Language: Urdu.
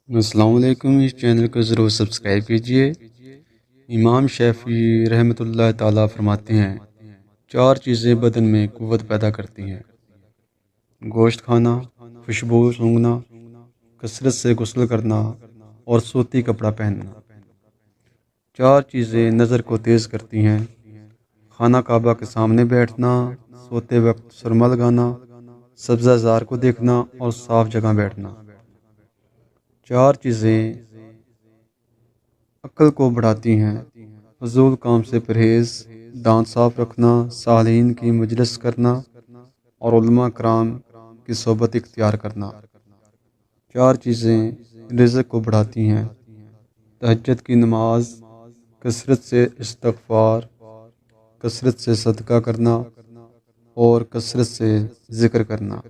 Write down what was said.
السلام علیکم، اس چینل کو ضرور سبسکرائب کیجیے۔ امام شافعی رحمۃ اللہ تعالیٰ فرماتے ہیں، چار چیزیں بدن میں قوت پیدا کرتی ہیں: گوشت کھانا، خوشبو سونگھنا، کثرت سے غسل کرنا اور سوتی کپڑا پہننا۔ چار چیزیں نظر کو تیز کرتی ہیں: خانہ کعبہ کے سامنے بیٹھنا، سوتے وقت سرما لگانا، سبزہ زار کو دیکھنا اور صاف جگہ بیٹھنا۔ چار چیزیں عقل کو بڑھاتی ہیں: فضول کام سے پرہیز، دانت صاف رکھنا، صالحین کی مجلس کرنا اور علماء کرام کی صحبت اختیار کرنا۔ چار چیزیں رزق کو بڑھاتی ہیں: تہجد کی نماز، کثرت سے استغفار، کثرت سے صدقہ کرنا اور کثرت سے ذکر کرنا۔